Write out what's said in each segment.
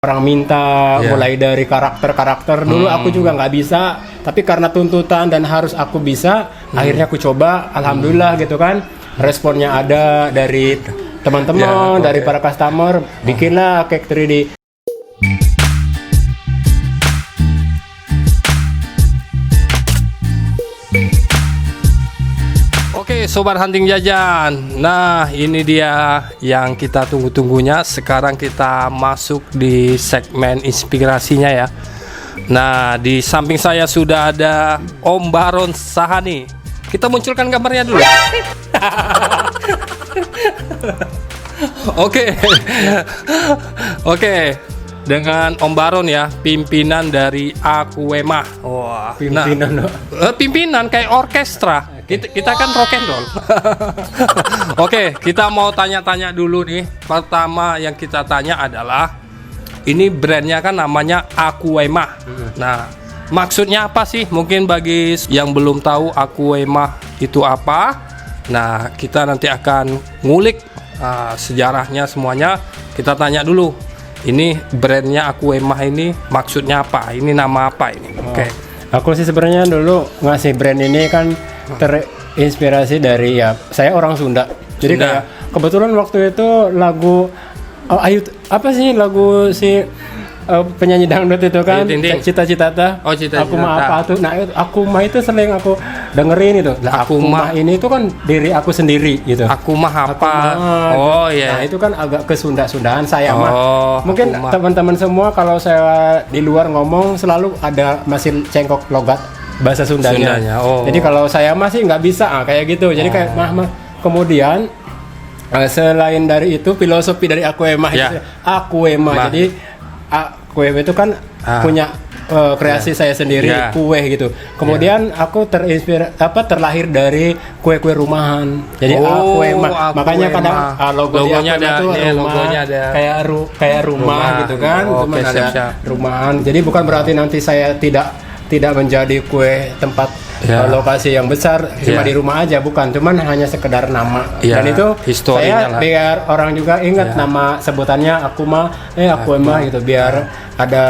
orang minta, mulai dari karakter dulu aku juga nggak bisa, tapi karena tuntutan dan harus aku bisa, akhirnya aku coba, alhamdulillah gitu kan, responnya ada dari teman-teman, dari para customer, bikinlah cake 3D. Oke, Sobat Hunting Jajan. Nah, ini dia yang kita tunggu-tunggunya. Sekarang kita masuk di segmen inspirasinya ya. Nah, di samping saya sudah ada Om Baron Sahani. Kita munculkan gambarnya dulu. Oke. Oke. Dengan Om Baron ya, pimpinan dari Akuema. Wah, Pimpinan, pimpinan kayak orkestra. Kita kan rock and roll. Oke, kita mau tanya-tanya dulu nih. Pertama yang kita tanya adalah ini brandnya kan namanya Akuema. Nah, maksudnya apa sih? Mungkin bagi yang belum tahu Akuema itu apa. Nah, kita nanti akan ngulik sejarahnya semuanya. Kita tanya dulu. Ini brandnya Akuema ini maksudnya apa? Ini nama apa ini? Oke. Aku sih sebenarnya dulu ngasih brand ini kan terinspirasi dari ya saya orang Sunda. Jadi kayak kebetulan waktu itu lagu Ayu apa sih lagu si penyanyi dangdut itu kan Cita-Cita ta. Oh, Cita-Cita. Aku mah apa tuh. Nah, aku mah itu sering aku dengerin itu. Nah, aku mah ini itu kan diri aku sendiri gitu. Aku mah apa? Oh iya. Nah, itu kan agak kesunda-sundaan saya mah. Mungkin teman-teman semua kalau saya di luar ngomong selalu ada masih cengkok logat bahasa Sundanya. Jadi kalau saya masih nggak bisa kayak gitu. Jadi kayak mah. Kemudian selain dari itu filosofi dari Akuema itu Akuema. Jadi kue itu kan punya kreasi saya sendiri, kue gitu. Kemudian aku terlahir dari kue-kue rumahan. Jadi Akuema. Makanya kadang logonya ada tuh logonya ada kayak rumah gitu kan. Cuma ada rumahan. Jadi bukan berarti nanti saya tidak menjadi kue tempat lokasi yang besar cuma di rumah aja, bukan, cuman hanya sekedar nama. Dan itu saya biar orang juga ingat nama sebutannya Akuema gitu, biar ada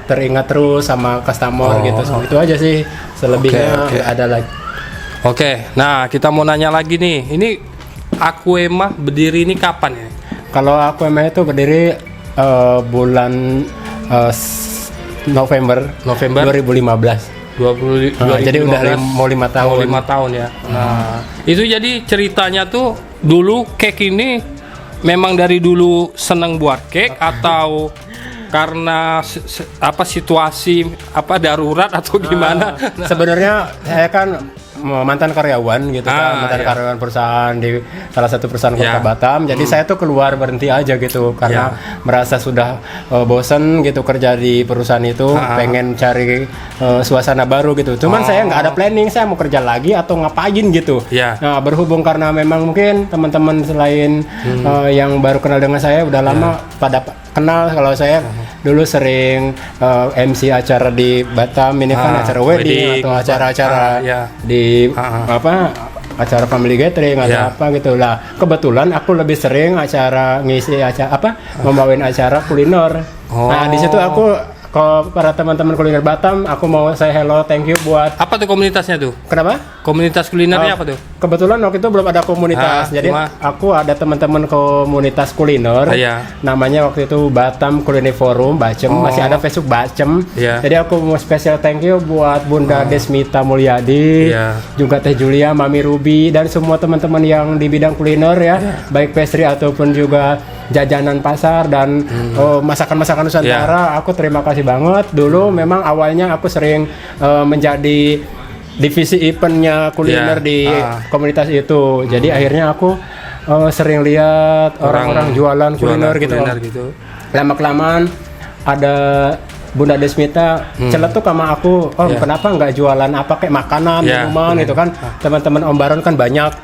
teringat terus sama customer gitu. Itu aja sih, selebihnya ada lagi. Oke, nah kita mau nanya lagi nih, ini Akuema berdiri ini kapan ya? Kalau Akuema itu berdiri bulan November 2015. Jadi udah mau 5 tahun. 5 tahun ya. Nah, itu jadi ceritanya tuh dulu cake ini memang dari dulu seneng buat cake atau karena situasi darurat atau gimana? Sebenarnya saya kan mantan karyawan gitu kan, karyawan perusahaan di salah satu perusahaan kota Batam. Jadi saya tuh keluar berhenti aja gitu karena merasa sudah bosen gitu kerja di perusahaan itu, pengen cari suasana baru gitu. Cuman saya nggak ada planning saya mau kerja lagi atau ngapain gitu. Nah, berhubung karena memang mungkin teman-teman selain yang baru kenal dengan saya udah lama pada kenal kalau saya dulu sering MC acara di Batam, ini kan acara wedding atau acara-acara di acara family gathering atau apa gitu lah. Kebetulan aku lebih sering ngisi acara membawain acara kuliner. Nah, di situ aku kalau para teman-teman kuliner Batam, aku mau say hello, thank you buat apa tuh komunitasnya tuh? Kenapa? Komunitas kulinernya apa tuh? Kebetulan waktu itu belum ada komunitas, jadi aku ada teman-teman komunitas kuliner. Namanya waktu itu Batam Culinary Forum, Bacem, masih ada Facebook Bacem. Jadi aku mau special thank you buat Bunda Desmita Mulyadi, juga Teh Julia, Mami Ruby, dan semua teman-teman yang di bidang kuliner ya, baik pastry ataupun juga jajanan pasar dan masakan-masakan Nusantara. Aku terima kasih banget. Dulu memang awalnya aku sering menjadi divisi eventnya kuliner di komunitas itu. Jadi akhirnya aku sering lihat orang-orang jualan kuliner gitu. Lama-kelamaan ada Bunda Desmita celetuk sama aku, kenapa nggak jualan kayak makanan, minuman gitu kan. Teman-teman Om Baron kan banyak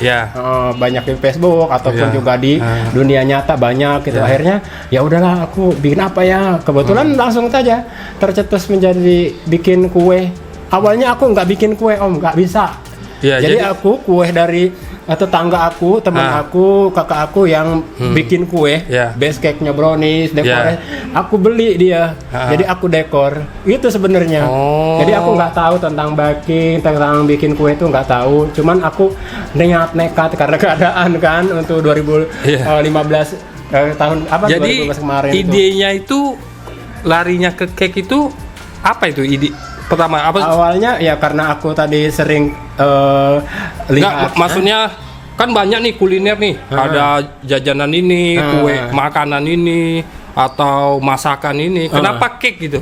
di Facebook ataupun juga di dunia nyata banyak gitu. Akhirnya ya udahlah aku bikin apa ya. Kebetulan langsung saja tercetus menjadi bikin kue. Awalnya aku nggak bikin kue Om, nggak bisa. Jadi aku kue dari tetangga aku, teman aku, kakak aku yang bikin kue, base cake-nya brownies, dekornya, aku beli dia. Jadi aku dekor. Itu sebenarnya. Jadi aku nggak tahu tentang baking, tentang bikin kue itu nggak tahu. Cuman aku nekat karena keadaan kan untuk 2015 tahun apa? Jadi 2015 kemarin. Idenya itu larinya ke cake itu apa itu ide? Pertama apa? Awalnya ya karena aku tadi sering lihat. Maksudnya kan banyak nih kuliner nih. Ada jajanan ini, kue, makanan ini, atau masakan ini. Kenapa cake gitu?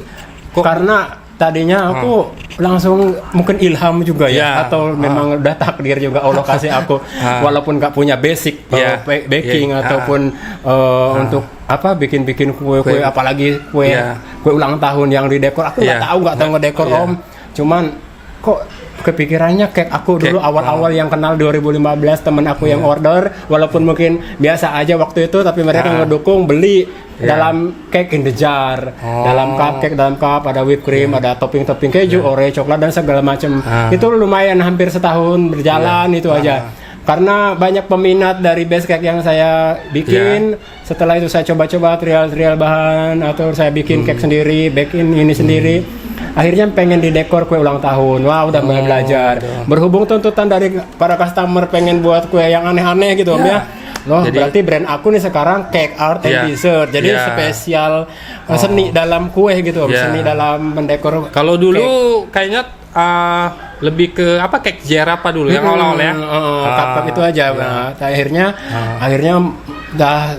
Karena tadinya aku langsung mungkin ilham juga ya, atau memang udah takdir juga Allah kasih aku walaupun nggak punya basic baking ataupun untuk apa bikin kue apalagi kue ulang tahun yang didekor aku nggak tahu ngedekor Om, cuman kok kepikirannya kayak aku dulu awal-awal yang kenal 2015 temen aku yang order walaupun mungkin biasa aja waktu itu tapi mereka ngedukung beli dalam cake in the jar, dalam cupcake, dalam cup ada whipped cream, ada topping keju, oreo, coklat dan segala macam. Itu lumayan hampir setahun berjalan itu aja. Karena banyak peminat dari base cake yang saya bikin, setelah itu saya coba-coba trial bahan atau saya bikin cake sendiri, baking ini sendiri. Akhirnya pengen didekor kue ulang tahun. Wah, udah mulai belajar. Berhubung tuntutan dari para customer pengen buat kue yang aneh-aneh gitu, Om ya. Loh, berarti brand aku nih sekarang cake art and dessert. Jadi spesial seni dalam kue gitu, seni dalam mendekor. Kalau dulu kayaknya lebih ke apa cake jar apa dulu yang awal-awal ya. Cup itu aja. Nah, akhirnya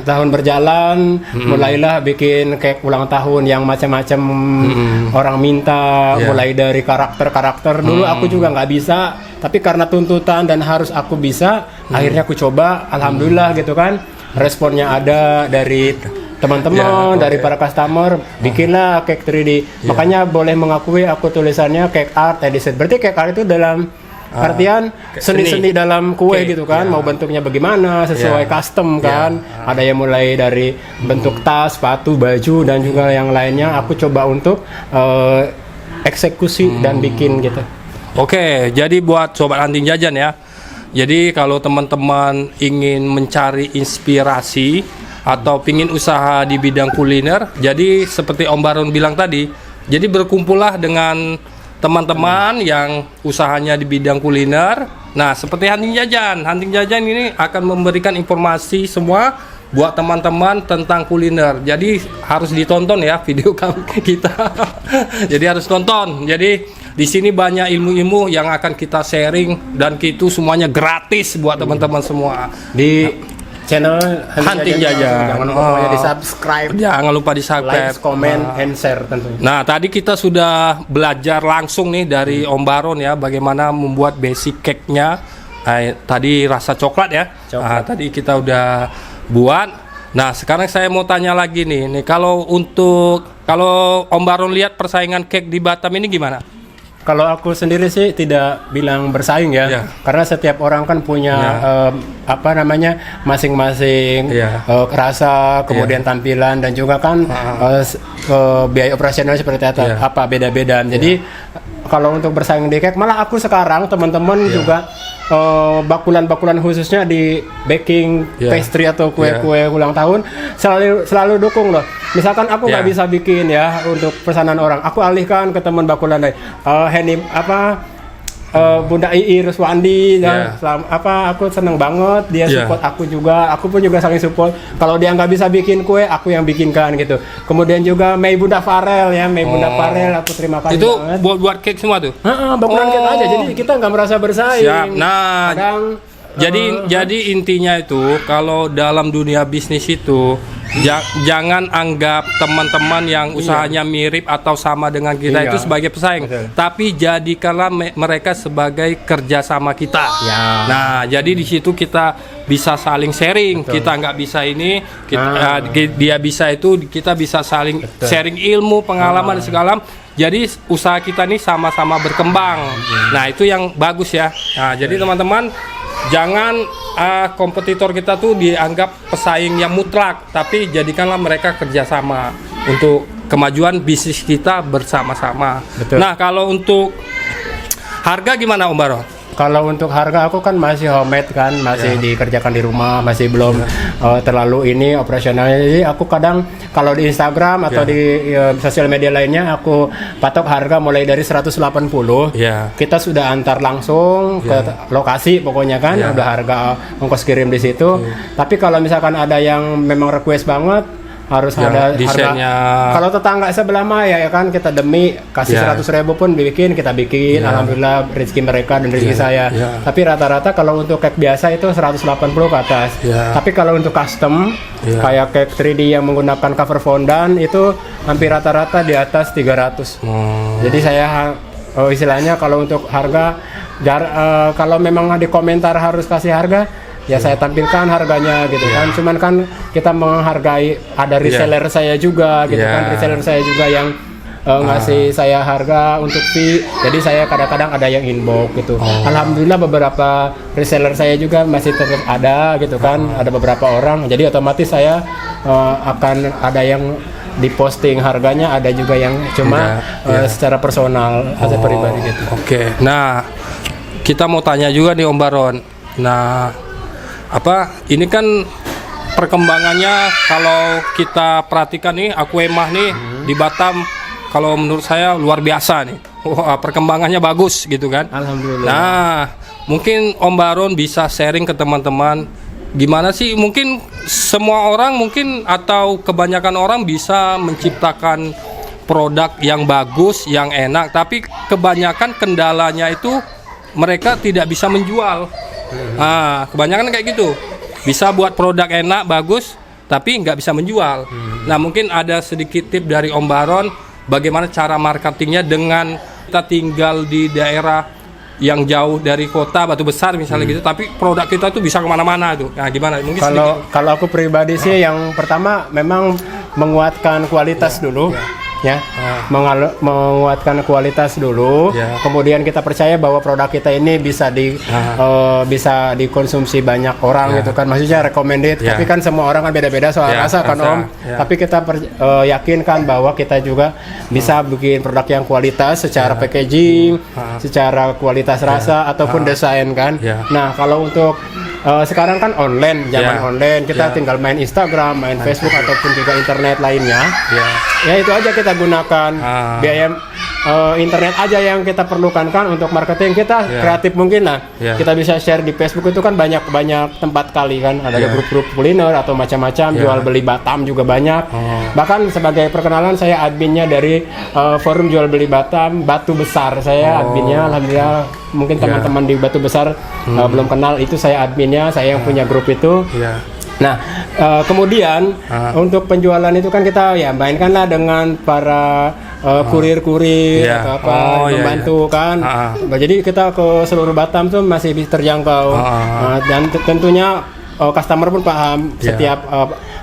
tahun berjalan mulailah bikin cake ulang tahun yang macam-macam orang minta, mulai dari karakter dulu aku juga nggak bisa, tapi karena tuntutan dan harus aku bisa, akhirnya aku coba, alhamdulillah gitu kan, responnya ada dari teman-teman, dari para customer, bikinlah cake 3D. Makanya boleh mengakui aku tulisannya cake art edition. Berarti cake art itu dalam artian seni dalam kue gitu kan, mau bentuknya bagaimana sesuai custom kan. Ada yang mulai dari bentuk tas, sepatu, baju dan juga yang lainnya. Aku coba untuk eksekusi dan bikin gitu. Oke, jadi buat sobat Hunting Jajan ya. Jadi kalau teman-teman ingin mencari inspirasi atau pingin usaha di bidang kuliner, jadi seperti Om Baron bilang tadi, jadi berkumpullah dengan teman-teman yang usahanya di bidang kuliner. Nah, seperti Hunting Jajan ini akan memberikan informasi semua buat teman-teman tentang kuliner. Jadi harus ditonton ya video kita. Jadi harus tonton. Jadi di sini banyak ilmu-ilmu yang akan kita sharing dan itu semuanya gratis buat teman-teman semua di channel Hunting Jajan. Jangan lupa di-subscribe. Jangan lupa di-subscribe, like, comment, and share tentunya. Nah, tadi kita sudah belajar langsung nih dari Om Baron ya bagaimana membuat basic cake-nya. Tadi rasa coklat ya. Nah, tadi kita udah buat. Nah, sekarang saya mau tanya lagi nih. Kalau Om Baron lihat persaingan cake di Batam ini gimana? Kalau aku sendiri sih tidak bilang bersaing ya, karena setiap orang kan punya masing-masing rasa, kemudian tampilan dan juga kan biaya operasional seperti apa beda-beda. Jadi kalau untuk bersaing di cake, malah aku sekarang teman-teman juga bakulan-bakulan khususnya di baking pastry atau kue-kue ulang tahun selalu dukung loh. Misalkan aku nggak bisa bikin ya untuk pesanan orang, aku alihkan ke teman bakulan lain. Bunda Ii Ruswandi aku seneng banget dia support aku juga, aku pun juga saling support. Kalau dia nggak bisa bikin kue, aku yang bikinkan gitu. Kemudian juga Mei Bunda Farel ya, Bunda Farel, aku terima kasih itu banget. buat cake semua tuh. Bakulan cake aja, jadi kita nggak merasa bersaing. Siap. Nah, jadi intinya itu kalau dalam dunia bisnis itu jangan anggap teman-teman yang usahanya mirip atau sama dengan kita itu sebagai pesaing, tapi jadikanlah mereka sebagai kerjasama kita. Nah, jadi di situ kita bisa saling sharing. Kita nggak bisa ini, dia bisa itu, kita bisa saling sharing ilmu, pengalaman dan segala. Jadi usaha kita ini sama-sama berkembang. Nah, itu yang bagus ya. Nah, jadi teman-teman jangan kompetitor kita tuh dianggap pesaing yang mutlak, tapi jadikanlah mereka kerjasama untuk kemajuan bisnis kita bersama-sama. Nah, kalau untuk harga gimana Om Baron? Kalau untuk harga aku kan masih homemade kan, masih dikerjakan di rumah, masih belum terlalu ini operasionalnya. Jadi aku kadang kalau di Instagram atau di sosial media lainnya aku patok harga mulai dari 180. Kita sudah antar langsung ke lokasi pokoknya kan, udah harga ongkos kirim di situ. Tapi kalau misalkan ada yang memang request banget harus ada desainnya. Kalau tetangga sebelah mah ya kan kita demi kasih 100.000 pun kita bikin. Alhamdulillah rezeki mereka dan rezeki saya. Tapi rata-rata kalau untuk cake biasa itu 180 ke atas. Tapi kalau untuk custom kayak cake 3D yang menggunakan cover fondant itu hampir rata-rata di atas 300. Jadi saya istilahnya kalau untuk harga kalau memang di komentar harus kasih harga ya saya tampilkan harganya gitu kan. Cuman kan kita menghargai ada reseller saya juga gitu kan. Reseller saya juga yang ngasih saya harga untuk fee. Jadi saya kadang-kadang ada yang inbox gitu. Alhamdulillah beberapa reseller saya juga masih tetap ada gitu kan. Ada beberapa orang. Jadi otomatis saya akan ada yang diposting harganya, ada juga yang cuma secara personal atau pribadi gitu. Nah, kita mau tanya juga nih Om Baron. Nah, ini kan perkembangannya kalau kita perhatikan nih Aquemah nih di Batam, kalau menurut saya luar biasa nih. Perkembangannya bagus gitu kan. Alhamdulillah. Nah, mungkin Om Baron bisa sharing ke teman-teman gimana sih, mungkin semua orang mungkin atau kebanyakan orang bisa menciptakan produk yang bagus, yang enak, tapi kebanyakan kendalanya itu mereka tidak bisa menjual. Kebanyakan kayak gitu, bisa buat produk enak bagus tapi nggak bisa menjual. Nah, mungkin ada sedikit tip dari Om Baron bagaimana cara marketingnya dengan kita tinggal di daerah yang jauh dari kota Batu Besar misalnya gitu, tapi produk kita tuh bisa kemana-mana tuh. Nah, gimana? Mungkin kalau aku pribadi sih yang pertama memang menguatkan kualitas dulu. Menguatkan kualitas dulu. Kemudian kita percaya bahwa produk kita ini bisa bisa dikonsumsi banyak orang gitu kan, maksudnya recommended. Tapi kan semua orang kan beda-beda soal rasa kan Om. Tapi kita yakinkan bahwa kita juga bisa bikin produk yang kualitas secara packaging, secara kualitas rasa ataupun desain kan. Nah, kalau untuk sekarang kan online, zaman online, kita tinggal main Instagram, main Facebook ataupun juga internet lainnya. Ya itu aja kita gunakan biaya internet aja yang kita perlukan kan untuk marketing kita. Kreatif mungkin lah. Kita bisa share di Facebook, itu kan banyak tempat kali kan, ada grup-grup kuliner atau macam-macam, jual beli Batam juga banyak. Bahkan sebagai perkenalan, saya adminnya dari forum jual beli Batam Batu Besar, saya adminnya. Alhamdulillah, mungkin teman-teman di Batu Besar belum kenal, itu saya adminnya, saya yang punya grup itu. Nah, kemudian untuk penjualan itu kan kita mainkanlah dengan para kurir-kurir atau apa membantu kan. Jadi kita ke seluruh Batam tuh masih bisa terjangkau. Dan tentunya customer pun paham setiap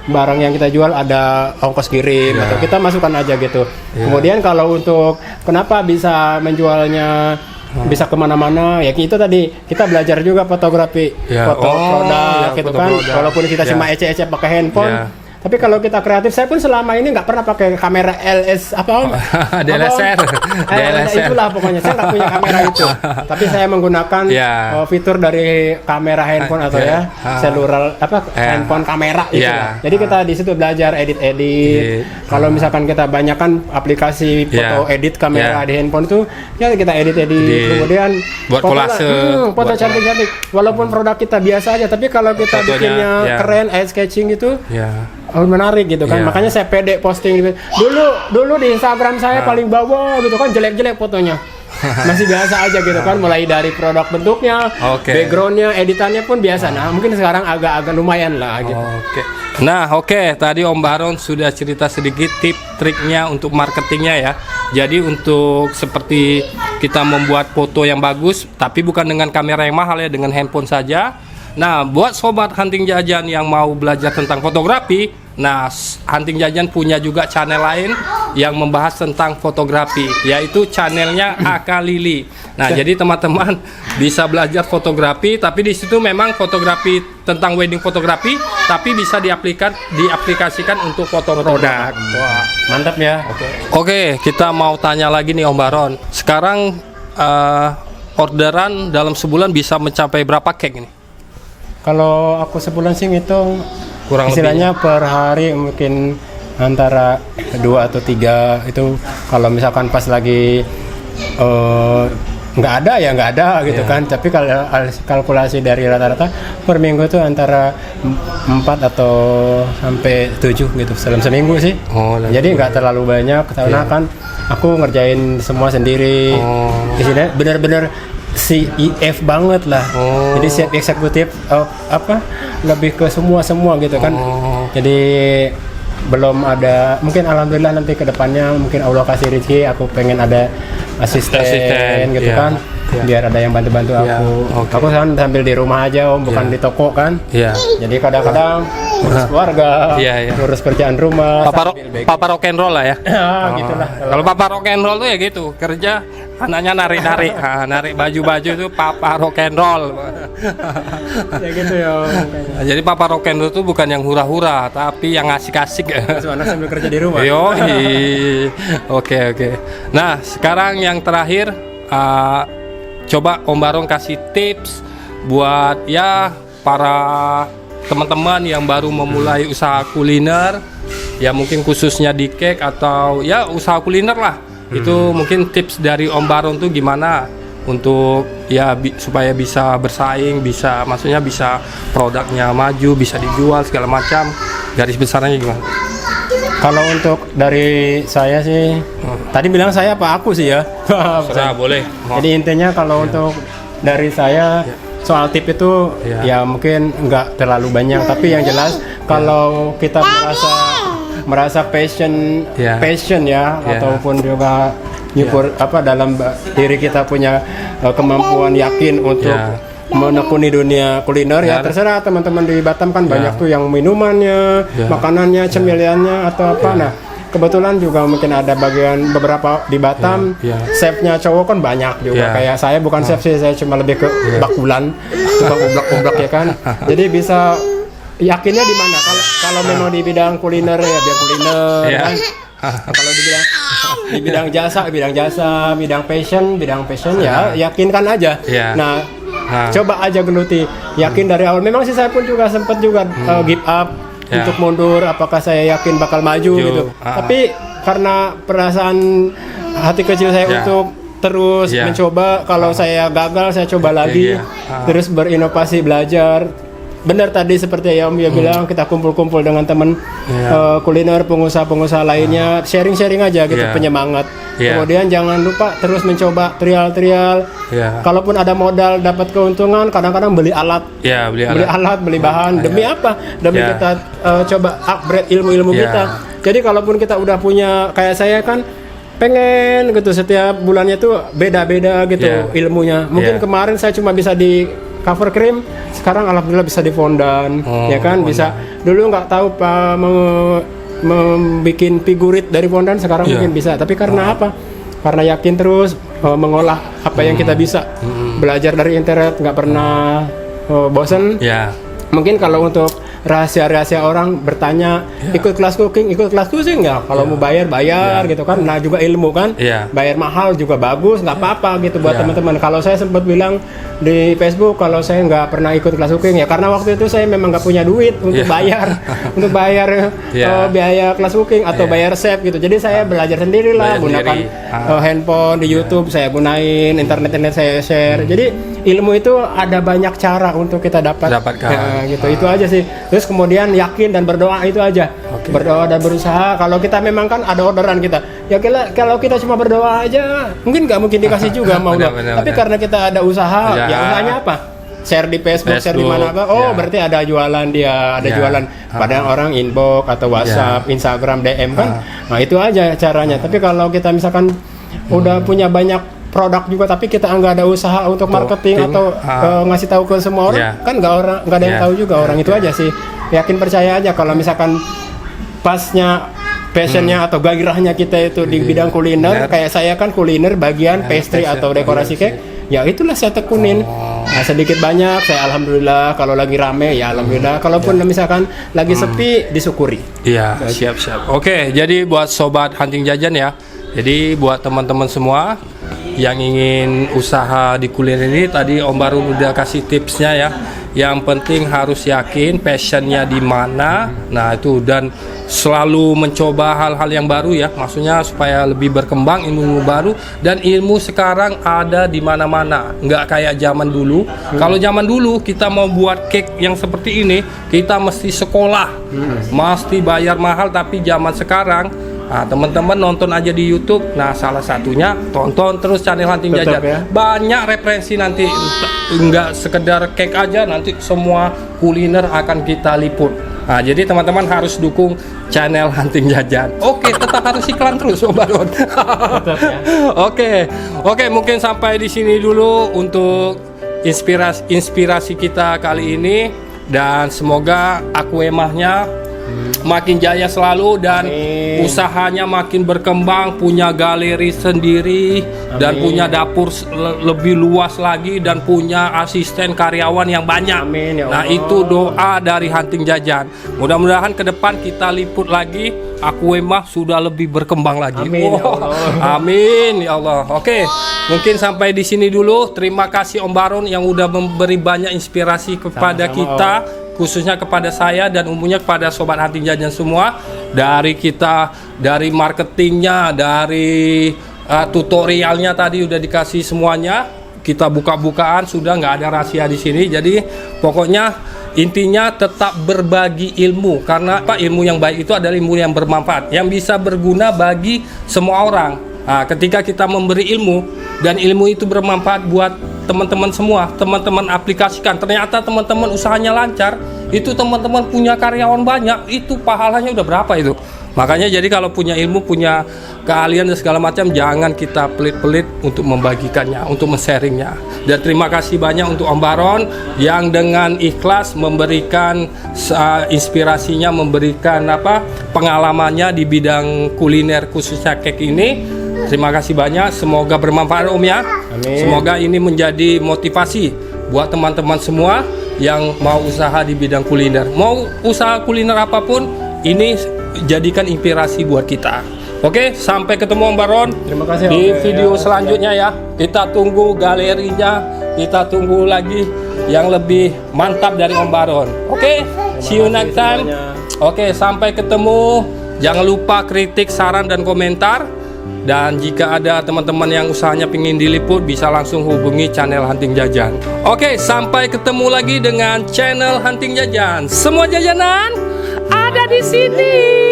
barang yang kita jual ada ongkos kirim atau kita masukkan aja gitu. Kemudian kalau untuk kenapa bisa menjualnya bisa kemana-mana, ya itu tadi kita belajar juga fotografi, foto produk gitu kan. Walaupun kita cuma ece-ece pakai handphone, tapi kalau kita kreatif, saya pun selama ini nggak pernah pakai kamera LS DSLR. Itulah pokoknya, saya nggak punya kamera itu. Tapi saya menggunakan fitur dari kamera handphone atau seluler handphone kamera itu. Jadi kita di situ belajar edit. Kalau misalkan kita banyakkan aplikasi foto edit kamera di handphone itu, ya kita edit. Kemudian buat kolase, foto cantik-cantik. Walaupun produk kita biasa aja, tapi kalau kita bikinnya keren, eye sketching gitu. Menarik gitu kan. Makanya saya pede posting gitu. Dulu di Instagram saya paling bawah gitu kan, jelek-jelek fotonya. Masih biasa aja gitu kan, mulai dari produk bentuknya, backgroundnya, editannya pun biasa. Nah, mungkin sekarang agak lumayan lah gitu. Nah, tadi Om Baron sudah cerita sedikit tip triknya untuk marketingnya ya. Jadi untuk seperti kita membuat foto yang bagus, tapi bukan dengan kamera yang mahal ya, dengan handphone saja. Nah, buat sobat Hunting Jajan yang mau belajar tentang fotografi, nah, Hunting Jajan punya juga channel lain yang membahas tentang fotografi, yaitu channelnya AK Lili. Nah, jadi teman-teman bisa belajar fotografi, tapi di situ memang fotografi tentang wedding fotografi, tapi bisa diaplikasikan untuk foto produk. Wah, mantap ya. Oke, kita mau tanya lagi nih Om Baron. Sekarang orderan dalam sebulan bisa mencapai berapa cake ini? Kalau aku sebulan sih ngitung Kurang istilahnya per hari mungkin antara 2 atau 3 itu kalau misalkan pas lagi nggak ada ya nggak ada gitu kan, tapi kalau kalkulasi dari rata-rata per minggu tuh antara 4 atau sampai 7 gitu dalam seminggu sih. Jadi nggak terlalu banyak karena kan aku ngerjain semua sendiri. Isinya bener-bener CEF banget lah. Jadi chef eksekutif lebih ke semua gitu kan. Jadi belum ada, mungkin alhamdulillah nanti ke depannya mungkin Allah kasih rezeki aku pengen ada asisten gitu kan, biar ada yang bantu-bantu aku. Aku kan sambil di rumah aja Om, bukan di toko kan. Jadi kadang-kadang ngurus keluarga, ngurus kerjaan rumah. Papa rock and roll lah ya. Gitulah. Kalau papa rock and roll tuh ya gitu, kerja anaknya narik-narik, narik baju-baju itu papa rock and roll. Ya gitu ya. Jadi papa rock and roll itu bukan yang hura-hura, tapi yang asik-asik. Anak sambil kerja di rumah. Oke. Nah, sekarang yang terakhir, coba Om Barong kasih tips buat ya para teman-teman yang baru memulai usaha kuliner, ya mungkin khususnya di cake atau ya usaha kuliner lah. Itu mungkin tips dari Om Barong tuh gimana untuk ya supaya bisa bersaing, maksudnya bisa produknya maju, bisa dijual segala macam. Garis besarnya gimana? Kalau untuk dari saya sih, tadi bilang saya apa aku sih ya? Boleh. Jadi intinya kalau untuk dari saya soal tip itu ya mungkin nggak terlalu banyak, tapi yang jelas kalau kita merasa passion ataupun juga nyukur dalam diri kita punya kemampuan yakin untuk menekuni dunia kuliner ya terserah teman-teman di Batam kan banyak tuh yang minumannya, makanannya, cemilannya atau apa. Nah, kebetulan juga mungkin ada beberapa di Batam chefnya cowok kan banyak juga. Kayak saya bukan chef sih, saya cuma lebih ke bakulan, tukang ublak-ublak ya kan. Jadi bisa yakinnya di mana? Kalau memang di bidang kuliner ya biar kuliner kan. Kalau di bidang jasa, bidang fashion ya yakinkan aja. Nah, coba aja geluti, yakin dari awal. Memang sih saya pun juga sempat give up untuk mundur. Apakah saya yakin bakal maju gitu? Tapi karena perasaan hati kecil saya untuk terus mencoba. Kalau saya gagal, saya coba lagi, terus berinovasi, belajar. Benar tadi seperti yang Om ya bilang, kita kumpul-kumpul dengan teman kuliner, pengusaha-pengusaha lainnya, sharing-sharing aja gitu, penyemangat. Kemudian jangan lupa terus mencoba trial. Kalaupun ada modal dapat keuntungan, kadang-kadang beli alat, beli bahan. Demi apa? Demi kita coba upgrade ilmu-ilmu kita. Jadi kalaupun kita udah punya, kayak saya kan pengen gitu setiap bulannya tuh beda-beda gitu ilmunya. Mungkin kemarin saya cuma bisa di cover cream, sekarang alhamdulillah bisa di fondan, ya kan bisa. Dulu nggak tahu Pak membikin figurit dari fondan, sekarang mungkin bisa. Tapi karena apa? Karena yakin terus mengolah apa yang kita bisa. Belajar dari internet, nggak pernah bosen. Mungkin kalau untuk rahasia-rahasia orang bertanya ikut kelas cooking nggak? Kalau mau bayar gitu kan. Nah juga ilmu kan, bayar mahal juga bagus, nggak apa-apa gitu buat teman-teman. Kalau saya sempat bilang di Facebook kalau saya nggak pernah ikut kelas cooking ya karena waktu itu saya memang nggak punya duit untuk bayar biaya kelas cooking atau bayar chef gitu. Jadi saya belajar sendiri lah, gunakan handphone di YouTube saya gunain, internet saya share. Jadi ilmu itu ada banyak cara untuk kita dapatkan. Gitu. Itu aja sih. Terus kemudian yakin dan berdoa, itu aja. Berdoa dan berusaha. Kalau kita memang kan ada orderan kita, ya kalau kita cuma berdoa aja mungkin nggak mungkin dikasih juga mau tapi karena kita ada usaha, ya usahanya apa? Share di Facebook, share di mana apa? Berarti ada jualan dia, jualan. Padahal orang inbox atau WhatsApp, Instagram, DM kan. Nah itu aja caranya. Tapi kalau kita misalkan udah punya banyak produk juga tapi kita nggak ada usaha untuk marketing atau ngasih tahu ke semua orang, kan nggak ada yang tahu juga orang. Itu aja sih, yakin percaya aja kalau misalkan pasnya passionnya atau gairahnya kita itu di bidang kuliner. Kayak saya kan kuliner bagian pastry atau dekorasi cake, ya itulah saya tekunin. Nah, sedikit banyak saya alhamdulillah, kalau lagi rame ya alhamdulillah, kalaupun misalkan lagi sepi disyukuri. Iya, siap. Oke, jadi buat sobat Hunting Jajan ya, jadi buat teman-teman semua yang ingin usaha di kuliner ini, tadi Om Baron udah kasih tipsnya ya. Yang penting harus yakin passionnya di mana. Nah itu, dan selalu mencoba hal-hal yang baru ya. Maksudnya supaya lebih berkembang ilmu baru. Dan ilmu sekarang ada di mana-mana. Nggak kayak zaman dulu. Kalau zaman dulu kita mau buat cake yang seperti ini, kita mesti sekolah, mesti bayar mahal. Tapi zaman sekarang, nah, teman-teman nonton aja di YouTube. Nah, salah satunya tonton terus channel Hunting Jajan. Ya? Banyak referensi nanti, nggak sekedar cake aja, nanti semua kuliner akan kita liput. Nah, jadi teman-teman harus dukung channel Hunting Jajan. Oke, tetap harus iklan terus, Om Baron. Oke, mungkin sampai di sini dulu untuk inspirasi kita kali ini, dan semoga Akuemahnya makin jaya selalu dan usahanya makin berkembang, punya galeri sendiri. Dan punya dapur lebih luas lagi, dan punya asisten karyawan yang banyak. Ya, nah itu doa dari Hunting Jajan. Mudah-mudahan ke depan kita liput lagi, Akuemah sudah lebih berkembang lagi. Amin, ya Allah. Amin ya Allah. Oke, mungkin sampai di sini dulu. Terima kasih Om Baron yang udah memberi banyak inspirasi kepada kita, khususnya kepada saya dan umumnya kepada sobat Hunting Jajan semua. Dari kita, dari marketingnya, dari tutorialnya tadi udah dikasih semuanya. Kita buka-bukaan, sudah nggak ada rahasia di sini. Jadi pokoknya intinya tetap berbagi ilmu, karena ilmu yang baik itu adalah ilmu yang bermanfaat, yang bisa berguna bagi semua orang. Nah, ketika kita memberi ilmu dan ilmu itu bermanfaat buat teman-teman semua, teman-teman aplikasikan, ternyata teman-teman usahanya lancar, itu teman-teman punya karyawan banyak, itu pahalanya udah berapa itu. Makanya jadi kalau punya ilmu, punya keahlian dan segala macam, jangan kita pelit-pelit untuk membagikannya, untuk men-sharingnya. Dan terima kasih banyak untuk Om Baron yang dengan ikhlas memberikan inspirasinya, memberikan pengalamannya di bidang kuliner khususnya cake ini. Terima kasih banyak, semoga bermanfaat Om ya. Amin. Semoga ini menjadi motivasi buat teman-teman semua yang mau usaha di bidang kuliner. Mau usaha kuliner apapun, ini jadikan inspirasi buat kita. Oke, sampai ketemu Om Baron. Terima kasih di video selanjutnya ya. Kita tunggu galerinya, kita tunggu lagi yang lebih mantap dari Om Baron. Oke, see you next time. Oke, sampai ketemu. Jangan lupa kritik, saran, dan komentar. Dan jika ada teman-teman yang usahanya pingin diliput, bisa langsung hubungi channel Hunting Jajan. Oke, sampai ketemu lagi dengan channel Hunting Jajan. Semua jajanan ada di sini.